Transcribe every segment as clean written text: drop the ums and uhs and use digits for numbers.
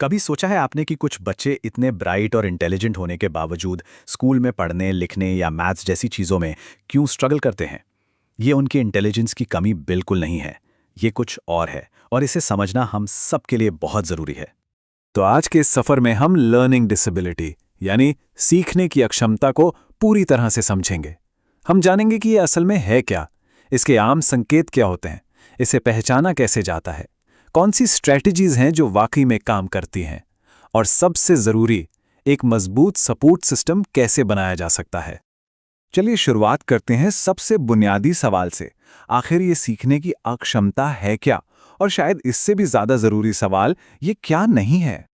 कभी सोचा है आपने कि कुछ बच्चे इतने ब्राइट और इंटेलिजेंट होने के बावजूद स्कूल में पढ़ने, लिखने या मैथ्स जैसी चीज़ों में क्यों स्ट्रगल करते हैं? ये उनके इंटेलिजेंस की कमी बिल्कुल नहीं है। ये कुछ और है और इसे समझना हम सबके लिए बहुत ज़रूरी है। तो आज के इस सफर में हम लर्निंग डिसेबिलिटी यानी सीखने की अक्षमता को पूरी तरह से समझेंगे। हम जानेंगे कि ये असल में है क्या, इसके आम संकेत क्या होते हैं, इसे पहचाना कैसे जाता है, कौन सी स्ट्रैटेजीज हैं जो वाकई में काम करती हैं, और सबसे ज़रूरी, एक मजबूत सपोर्ट सिस्टम कैसे बनाया जा सकता है। चलिए शुरुआत करते हैं सबसे बुनियादी सवाल से। आखिर ये सीखने की अक्षमता है क्या, और शायद इससे भी ज़्यादा ज़रूरी सवाल, ये क्या नहीं है।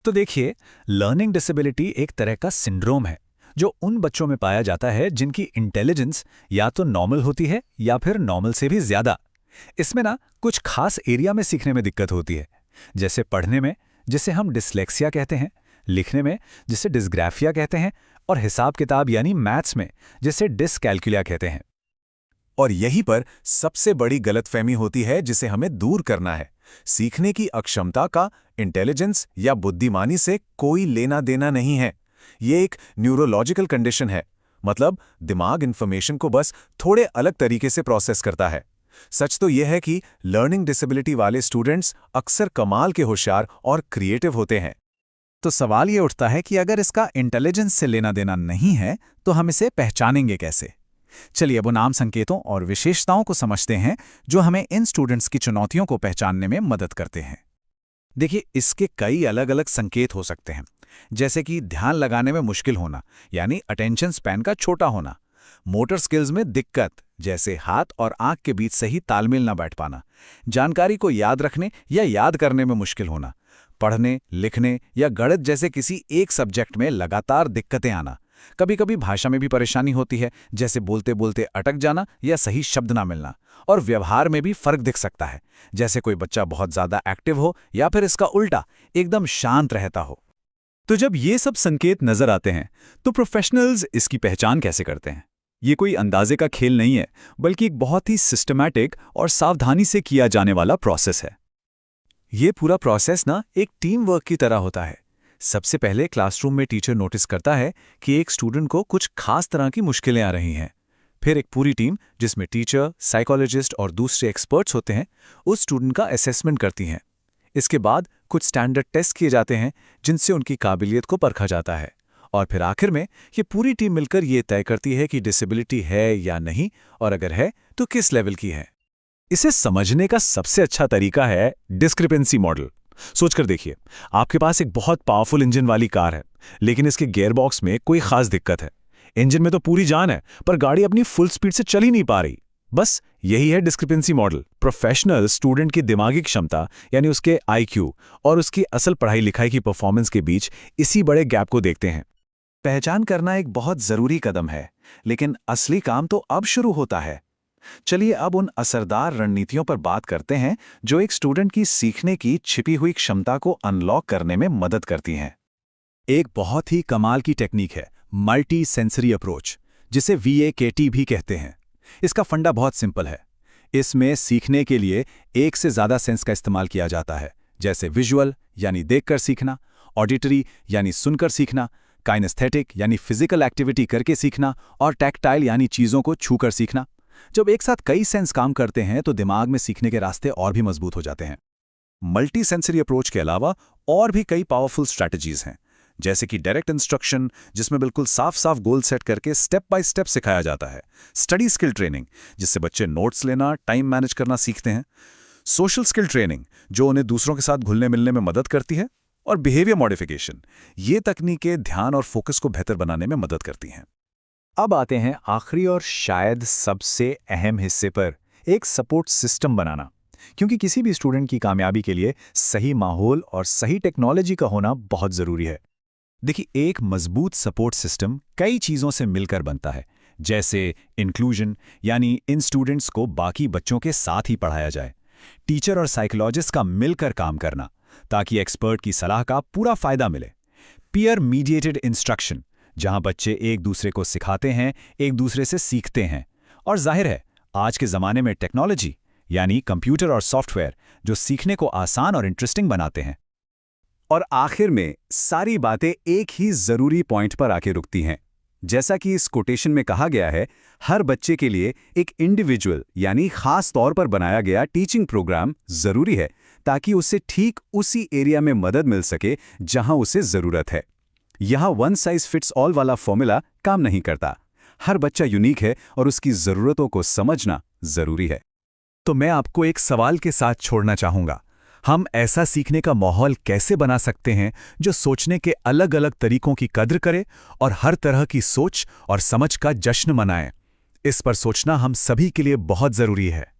तो देखिए, लर्निंग डिसेबिलिटी एक तरह का सिंड्रोम है जो उन बच्चों में पाया जाता है जिनकी इंटेलिजेंस या तो नॉर्मल होती है या फिर नॉर्मल से भी ज़्यादा। इसमें ना कुछ खास एरिया में सीखने में दिक्कत होती है, जैसे पढ़ने में, जिसे हम डिस्लेक्सिया कहते हैं, लिखने में, जिसे डिस्ग्राफिया कहते हैं, और हिसाब किताब यानी मैथ्स में, जिसे डिसकैल्कुलिया कहते हैं। और यहीं पर सबसे बड़ी गलतफहमी होती है जिसे हमें दूर करना है। सीखने की अक्षमता का इंटेलिजेंस या बुद्धिमानी से कोई लेना देना नहीं है। ये एक न्यूरोलॉजिकल कंडीशन है, मतलब दिमाग इंफॉर्मेशन को बस थोड़े अलग तरीके से प्रोसेस करता है। सच तो यह है कि लर्निंग डिसेबिलिटी वाले स्टूडेंट्स अक्सर कमाल के होशियार और क्रिएटिव होते हैं। तो सवाल ये उठता है कि अगर इसका इंटेलिजेंस से लेना देना नहीं है, तो हम इसे पहचानेंगे कैसे? चलिए अब उन आम संकेतों और विशेषताओं को समझते हैं जो हमें इन स्टूडेंट्स की चुनौतियों को पहचानने में मदद करते हैं। देखिए, इसके कई अलग अलग संकेत हो सकते हैं, जैसे कि ध्यान लगाने में मुश्किल होना, यानी अटेंशन स्पैन का छोटा होना, मोटर स्किल्स में दिक्कत, जैसे हाथ और आंख के बीच सही तालमेल न बैठ पाना, जानकारी को याद रखने या याद करने में मुश्किल होना, पढ़ने, लिखने या गणित जैसे किसी एक सब्जेक्ट में लगातार दिक्कतें आना। कभी कभी भाषा में भी परेशानी होती है, जैसे बोलते बोलते अटक जाना या सही शब्द ना मिलना। और व्यवहार में भी फर्क दिख सकता है, जैसे कोई बच्चा बहुत ज्यादा एक्टिव हो या फिर इसका उल्टा, एकदम शांत रहता हो। तो जब ये सब संकेत नजर आते हैं, तो प्रोफेशनल्स इसकी पहचान कैसे करते हैं? ये कोई अंदाजे का खेल नहीं है, बल्कि एक बहुत ही सिस्टमैटिक और सावधानी से किया जाने वाला प्रोसेस है। ये पूरा प्रोसेस ना एक टीम वर्क की तरह होता है। सबसे पहले क्लासरूम में टीचर नोटिस करता है कि एक स्टूडेंट को कुछ खास तरह की मुश्किलें आ रही हैं। फिर एक पूरी टीम, जिसमें टीचर, साइकोलॉजिस्ट और दूसरे एक्सपर्ट्स होते हैं, उस स्टूडेंट का असेसमेंट करती हैं। इसके बाद कुछ स्टैंडर्ड टेस्ट किए जाते हैं जिनसे उनकी काबिलियत को परखा जाता है। और फिर आखिर में ये पूरी टीम मिलकर ये तय करती है कि डिसेबिलिटी है या नहीं, और अगर है तो किस लेवल की है। इसे समझने का सबसे अच्छा तरीका है डिस्क्रिपेंसी मॉडल। सोचकर देखिए, आपके पास एक बहुत पावरफुल इंजन वाली कार है, लेकिन इसके गियरबॉक्स में कोई खास दिक्कत है। इंजन में तो पूरी जान है, पर गाड़ी अपनी फुल स्पीड से चल ही नहीं पा रही। बस यही है डिस्क्रिपेंसी मॉडल। प्रोफेशनल स्टूडेंट की दिमागी क्षमता, यानी उसके आईक्यू, और उसकी असल पढ़ाई लिखाई की परफॉर्मेंस के बीच इसी बड़े गैप को देखते हैं। पहचान करना एक बहुत जरूरी कदम है, लेकिन असली काम तो अब शुरू होता है। चलिए अब उन असरदार रणनीतियों पर बात करते हैं जो एक स्टूडेंट की सीखने की छिपी हुई क्षमता को अनलॉक करने में मदद करती हैं। एक बहुत ही कमाल की टेक्निक है मल्टी सेंसरी अप्रोच, जिसे VAKT भी कहते हैं। इसका फंडा बहुत सिंपल है। इसमें सीखने के लिए एक से ज़्यादा सेंस का इस्तेमाल किया जाता है, जैसे विजुअल यानी देखकर सीखना, ऑडिटरी यानी सुनकर सीखना, काइनेस्थेटिक यानी फिजिकल एक्टिविटी करके सीखना, और टैक्टाइल यानी चीज़ों को छूकर सीखना। जब एक साथ कई सेंस काम करते हैं तो दिमाग में सीखने के रास्ते और भी मजबूत हो जाते हैं। मल्टी सेंसरी अप्रोच के अलावा और भी कई पावरफुल स्ट्रैटेजीज हैं, जैसे कि डायरेक्ट इंस्ट्रक्शन, जिसमें बिल्कुल साफ साफ गोल सेट करके स्टेप बाय स्टेप सिखाया जाता है। स्टडी स्किल ट्रेनिंग, जिससे बच्चे नोट्स लेना, टाइम मैनेज करना सीखते हैं। सोशल स्किल ट्रेनिंग, जो उन्हें दूसरों के साथ घुलने मिलने में मदद करती है। और बिहेवियर मॉडिफिकेशन, ये तकनीकें ध्यान और फोकस को बेहतर बनाने में मदद करती हैं। अब आते हैं आखिरी और शायद सबसे अहम हिस्से पर, एक सपोर्ट सिस्टम बनाना। क्योंकि किसी भी स्टूडेंट की कामयाबी के लिए सही माहौल और सही टेक्नोलॉजी का होना बहुत ज़रूरी है। देखिए, एक मजबूत सपोर्ट सिस्टम कई चीज़ों से मिलकर बनता है, जैसे इंक्लूजन, यानी इन स्टूडेंट्स को बाकी बच्चों के साथ ही पढ़ाया जाए। टीचर और साइकोलॉजिस्ट का मिलकर काम करना, ताकि एक्सपर्ट की सलाह का पूरा फायदा मिले। पीयर मीडिएटेड इंस्ट्रक्शन, जहां बच्चे एक दूसरे को सिखाते हैं, एक दूसरे से सीखते हैं। और जाहिर है, आज के ज़माने में टेक्नोलॉजी, यानी कंप्यूटर और सॉफ्टवेयर, जो सीखने को आसान और इंटरेस्टिंग बनाते हैं। और आखिर में सारी बातें एक ही जरूरी पॉइंट पर आके रुकती हैं। जैसा कि इस कोटेशन में कहा गया है, हर बच्चे के लिए एक इंडिविजुअल यानी खास तौर पर बनाया गया टीचिंग प्रोग्राम जरूरी है, ताकि उसे ठीक उसी एरिया में मदद मिल सके जहां उसे जरूरत है। यहां वन साइज फिट्स ऑल वाला फॉर्मूला काम नहीं करता। हर बच्चा यूनिक है और उसकी जरूरतों को समझना जरूरी है। तो मैं आपको एक सवाल के साथ छोड़ना चाहूंगा। हम ऐसा सीखने का माहौल कैसे बना सकते हैं जो सोचने के अलग-अलग तरीकों की कद्र करे और हर तरह की सोच और समझ का जश्न मनाए? इस पर सोचना हम सभी के लिए बहुत जरूरी है।